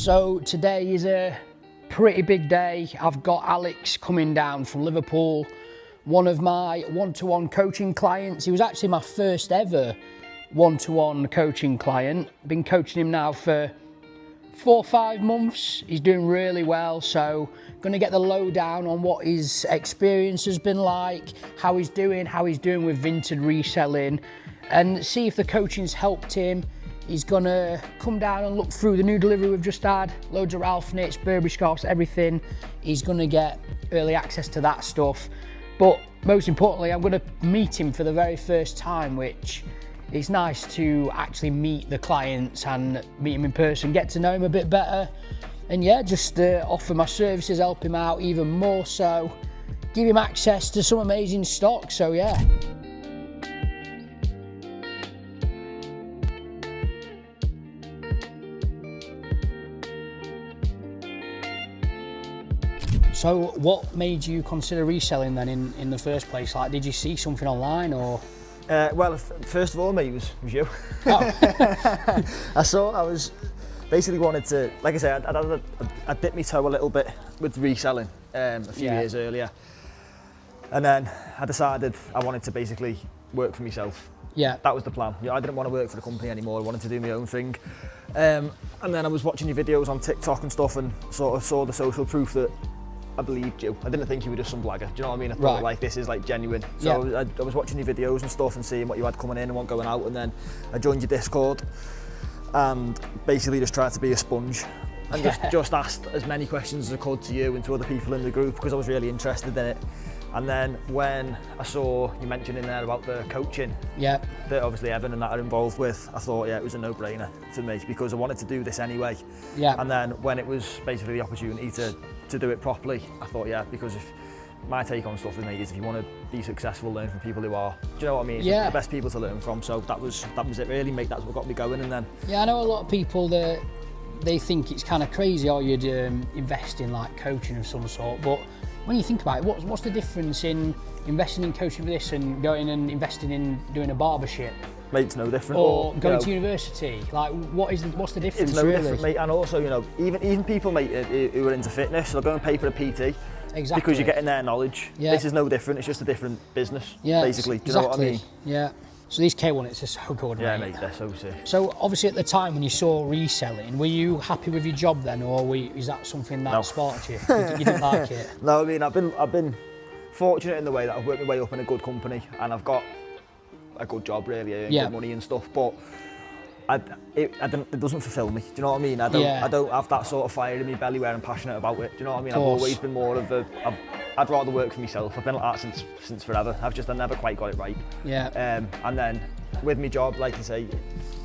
So today is a pretty big day. I've got Alex coming down from Liverpool, one of my one-to-one coaching clients. He was actually my first ever one-to-one coaching client. Been coaching him now for 4 or 5 months. He's doing really well, so going to get the lowdown on what his experience has been like, how he's doing with Vinted Reselling, and see if the coaching's helped him. He's gonna come down and look through the new delivery we've just had, loads of Ralph knits, Burberry scarves, everything. He's gonna get early access to that stuff. But most importantly, I'm gonna meet him for the very first time, which is nice to actually meet the clients and meet him in person, get to know him a bit better. And yeah, just offer my services, help him out even more so, give him access to some amazing stock, so yeah. So what made you consider reselling then in the first place? Like, did you see something online or? Well, first of all, mate, it was you. Oh. I was basically wanted to, like I say, I dipped my toe a little bit with reselling a few years earlier. And then I decided I wanted to basically work for myself. Yeah. That was the plan. I didn't want to work for the company anymore. I wanted to do my own thing. And then I was watching your videos on TikTok and stuff and sort of saw the social proof that I believed you. I didn't think you were just some blagger. Do you know what I mean? I thought like this is like genuine. So I was watching your videos and stuff and seeing what you had coming in and what going out, and then I joined your Discord and basically just tried to be a sponge and just asked as many questions as I could to you and to other people in the group because I was really interested in it. And then when I saw you mentioning there about the coaching that obviously Evan and that are involved with, I thought, yeah, it was a no-brainer to me because I wanted to do this anyway. Yeah. And then when it was basically the opportunity to do it properly, I thought, yeah, because if my take on stuff with me is if you want to be successful, learn from people who are. Do you know what I mean? Yeah. The best people to learn from. So that was it really, mate. That's what got me going. And then I know a lot of people that they think it's kind of crazy or you'd invest in like coaching of some sort, but when you think about it, what's the difference in investing in coaching for this and going and investing in doing a barbership? Mate, it's no different. Or going to university. Like, what's the difference? It's no different, mate. And also, you know, even people, mate, who are into fitness, they'll go and pay for a PT. Exactly. Because you're getting their knowledge. Yeah. This is no different. It's just a different business, basically. Do you know what I mean? Yeah. So these K1s are so good, yeah, mate. Mate, they're so sick. So obviously at the time when you saw reselling, were you happy with your job then, or is that something that sparked you? You didn't like it? No, I mean, I've been fortunate in the way that I've worked my way up in a good company and I've got a good job really, I earn good money and stuff, but it doesn't fulfil me. Do you know what I mean? I don't have that sort of fire in my belly where I'm passionate about it. Do you know what I mean? I've always been more of I'd rather work for myself. I've been like that since forever. I never quite got it right. Yeah. And then with my job, like I say,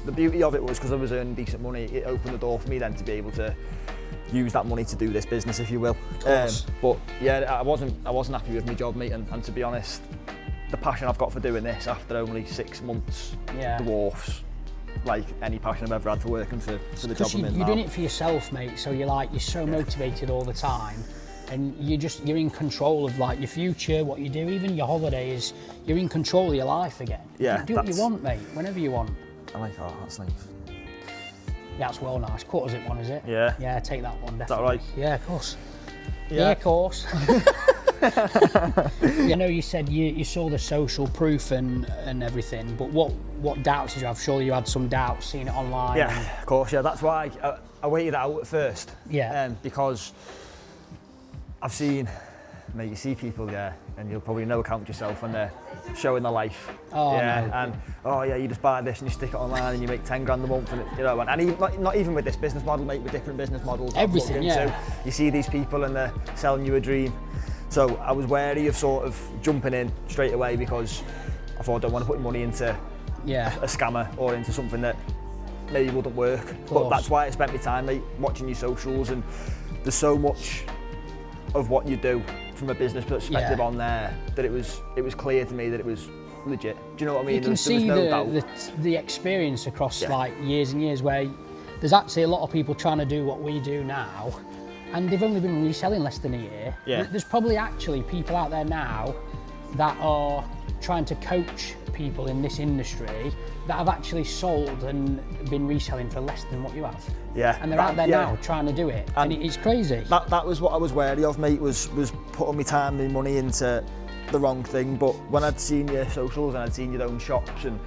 the beauty of it was because I was earning decent money, it opened the door for me then to be able to use that money to do this business, if you will. But yeah, I wasn't happy with my job, mate, and to be honest, the passion I've got for doing this after only 6 months dwarfs like any passion I've ever had for working for the job I'm in now. You're doing it for yourself, mate, so you're so motivated all the time and you're in control of like your future, what you do, even your holidays, you're in control of your life again. Yeah. Do what you want, mate, whenever you want. I like that, that's nice. Yeah, it's well nice. Quarters it one, is it? Yeah. Yeah, take that one, definitely. Is that right? Yeah, of course. Yeah, of course. I know you said you saw the social proof and everything, but what doubts did you have? Surely you had some doubts seeing it online. Yeah, of course, yeah. That's why I waited it out at first. Yeah. Because I've seen, mate, you see people, and you'll probably know account yourself when they're showing their life. Oh, yeah, no. And you just buy this and you stick it online and you make 10 grand a month, and you know, and even, not even with this business model, mate, with different business models. Everything, you see these people and they're selling you a dream. So I was wary of sort of jumping in straight away because I thought I don't want to put money into a scammer or into something that maybe wouldn't work. But that's why I spent my time, mate, watching your socials, and there's so much of what you do from a business perspective on there that it was clear to me that it was legit. Do you know what I mean? You can see the experience across like years and years where there's actually a lot of people trying to do what we do now and they've only been reselling less than a year. Yeah. There's probably actually people out there now that are trying to coach people in this industry that have actually sold and been reselling for less than what you have. Yeah. And they're out there now trying to do it, and it's crazy. That was what I was wary of, mate, was putting my time and money into the wrong thing. But when I'd seen your socials and I'd seen your own shops, and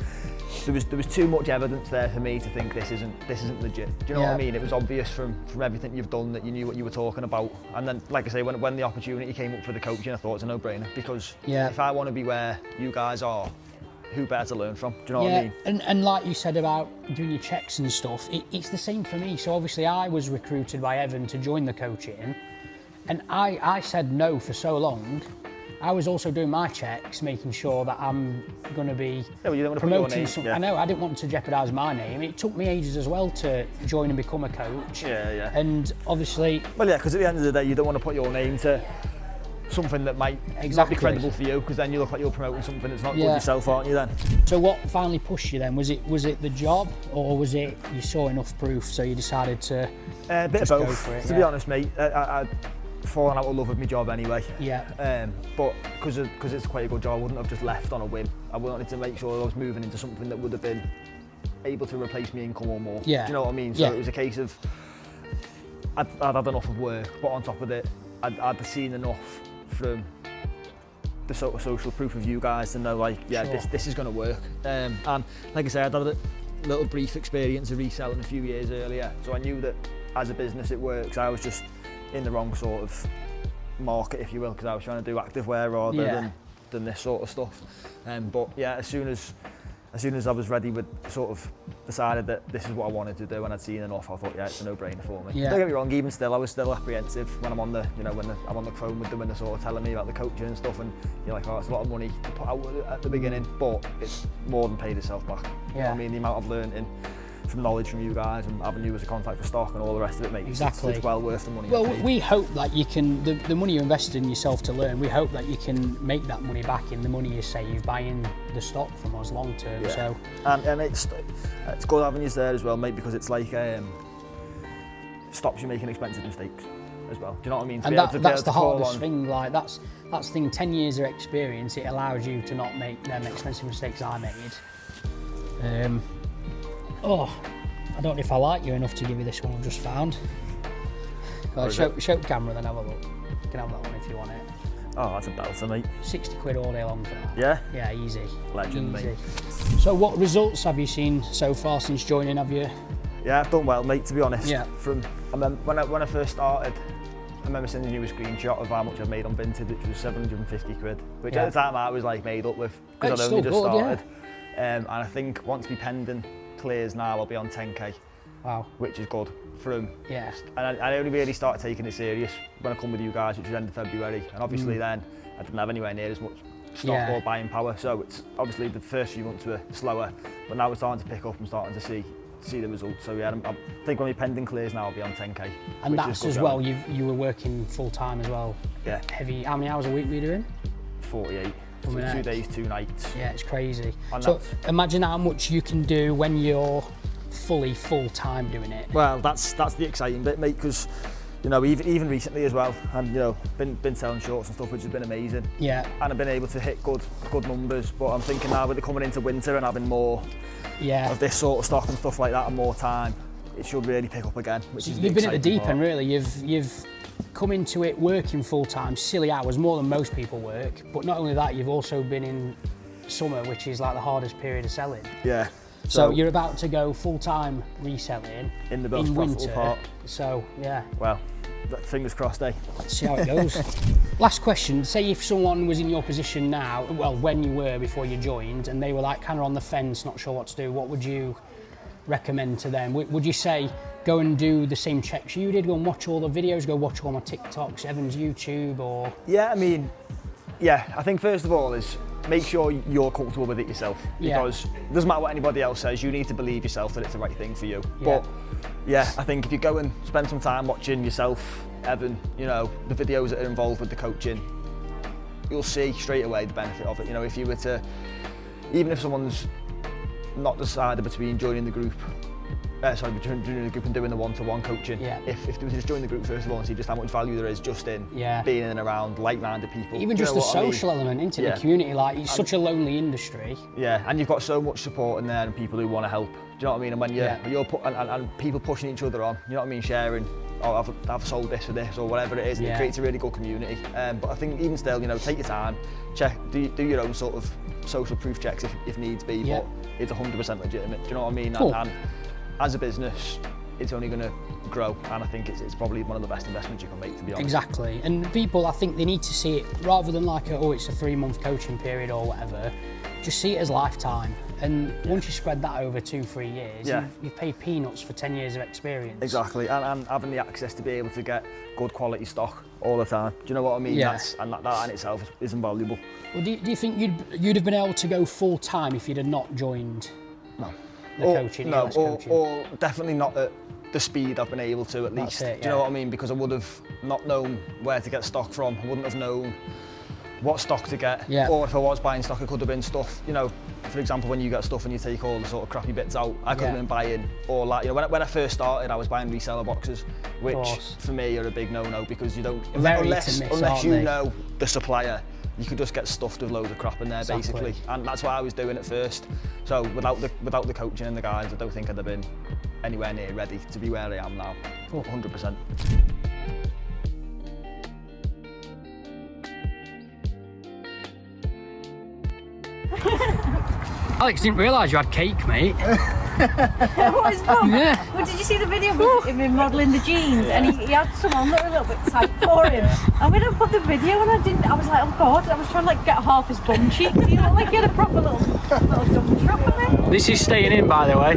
there was too much evidence there for me to think this isn't legit. Do you know what I mean? It was obvious from everything you've done that you knew what you were talking about. And then, like I say, when the opportunity came up for the coaching, I thought it's a no-brainer, because if I want to be where you guys are, who better to learn from? Do you know what I mean? And like you said about doing your checks and stuff, it's the same for me. So obviously I was recruited by Evan to join the coaching, and I said no for so long. I was also doing my checks, making sure that I'm going to be promoting something. I know, I didn't want to jeopardise my name. It took me ages as well to join and become a coach. Yeah. And obviously... Well, yeah, because at the end of the day, you don't want to put your name to something that might not be credible for you, because then you look like you're promoting something that's not good yourself, aren't you then? So what finally pushed you then? Was it the job, or was it you saw enough proof so you decided to a bit of both, go for it? To be honest, mate. I'd fallen out of love with my job anyway. Yeah. But because it's quite a good job, I wouldn't have just left on a whim. I wanted to make sure I was moving into something that would have been able to replace my income or more. Yeah. Do you know what I mean? So it was a case of I'd had enough of work, but on top of it, I'd seen enough from the sort of social proof of you guys to know, like, this is going to work. And like I said, I'd had a little brief experience of reselling a few years earlier, so I knew that as a business it works. I was just in the wrong sort of market, if you will, because I was trying to do activewear rather than this sort of stuff. But yeah, as soon as I was ready, with sort of decided that this is what I wanted to do, and I'd seen enough, I thought, it's a no-brainer for me. Don't get me wrong, even still, I was still apprehensive when I'm on the, I'm on the phone with them and they're sort of telling me about the coaching and stuff, and you're like, it's a lot of money to put out at the beginning, but it's more than paid itself back. You know what I mean? The amount I've learned from knowledge from you guys and having you as a contact for stock and all the rest of it, mate. Exactly. It's well worth the money. Well, we hope that you can, the money you invested in yourself to learn, we hope that you can make that money back in the money you save buying the stock from us long term. So and it's good having you there as well, mate, because it's like stops you making expensive mistakes as well. Do you know what I mean? And that's the hardest thing. Like that's the thing. 10 years of experience, it allows you to not make them expensive mistakes I made. I don't know if I like you enough to give you this one I've just found. Show the camera, then have a look. You can have that one if you want it. Oh, that's a belter, mate. 60 quid all day long for that. Yeah? Yeah, easy. Legend, easy. Mate. So what results have you seen so far since joining, have you? Yeah, I've done well, mate, to be honest. Yeah. When I first started, I remember sending you a screenshot of how much I've made on Vinted, which was 750 quid, which at the time I was like made up with, because I'd only just started. And I think once my pending clears now, I'll be on 10k. Wow. Which is good from. Yeah. And I only really started taking it serious when I come with you guys, which was end of February. And obviously then I didn't have anywhere near as much stock or buying power. So it's obviously the first few months were slower, but now we're starting to pick up and starting to see the results. So yeah, I think when my pending clears now, I'll be on 10k. And that's as well, you were working full time as well. Yeah. Heavy. How many hours a week were you doing? 48. So 2 days, 2 nights. Yeah, it's crazy. And so imagine how much you can do when you're fully full-time doing it. Well, that's the exciting bit, mate, because even recently as well, and been selling shorts and stuff, which has been amazing. Yeah. And I've been able to hit good numbers, but I'm thinking now with it coming into winter and having more of this sort of stock and stuff like that and more time, it should really pick up again. Which is you've been at the deep end, really. You've come into it working full-time, silly hours, more than most people work. But not only that, you've also been in summer, which is like the hardest period of selling. Yeah. So you're about to go full-time reselling in the most winter part. So yeah. Well, fingers crossed, eh? Let's see how it goes. Last question. Say if someone was in your position now, well, when you were before you joined, and they were like kind of on the fence, not sure what to do, what would you recommend to them? Would you say go and do the same checks you did, go and watch all the videos, go watch all my TikToks, Evan's YouTube, or? Yeah, I mean, I think first of all is make sure you're comfortable with it yourself, because it doesn't matter what anybody else says, you need to believe yourself that it's the right thing for you. But I think if you go and spend some time watching yourself, Evan, the videos that are involved with the coaching, you'll see straight away the benefit of it. If you were to, even if someone's not decided between joining the group joining the group and doing the one-to-one coaching. Yeah. If they were to just join the group first of all and see just how much value there is just in being in and around like-minded people. Even just the social element into the community, like it's such a lonely industry. Yeah, and you've got so much support in there and people who want to help. Do you know what I mean? And when you're and people pushing each other on, you know what I mean, sharing, oh, I've sold this for this or whatever it is, and it creates a really good community. But I think even still, you know, take your time, do your own sort of social proof checks if needs be, but it's 100% legitimate. Do you know what I mean? Cool. And as a business, it's only going to grow, and I think it's probably one of the best investments you can make, to be honest. Exactly, and people, I think they need to see it rather than like it's a 3-month coaching period or whatever. Just see it as lifetime, and once you spread that over 2-3 years, you've paid peanuts for 10 years of experience. Exactly, and having the access to be able to get good quality stock all the time. Do you know what I mean? Yeah. That in itself is invaluable. Well, do you think you'd have been able to go full time if you'd have not joined the coaching? No, or definitely not at the speed I've been able to, at least. It, do you know what I mean? Because I would have not known where to get stock from. I wouldn't have known what stock to get. Or if I was buying stock, it could have been stuff, you know, for example, when you get stuff and you take all the sort of crappy bits out, I could have been buying all that. You know, when I first started, I was buying reseller boxes, which for me are a big no-no, because you don't, unless you know the supplier, you could just get stuffed with loads of crap in there, basically. And that's what I was doing at first. So without the coaching and the guides, I don't think I'd have been anywhere near ready to be where I am now. 100%. Alex, didn't realise you had cake, mate. What is wrong? Yeah. Well, did you see the video of him modelling the jeans? And he had some on that were a little bit tight for him. And when I put the video and I was like, oh God, I was trying to like get half his bum cheeks. You know, like he had a proper little dump truck on it. This is staying in, by the way.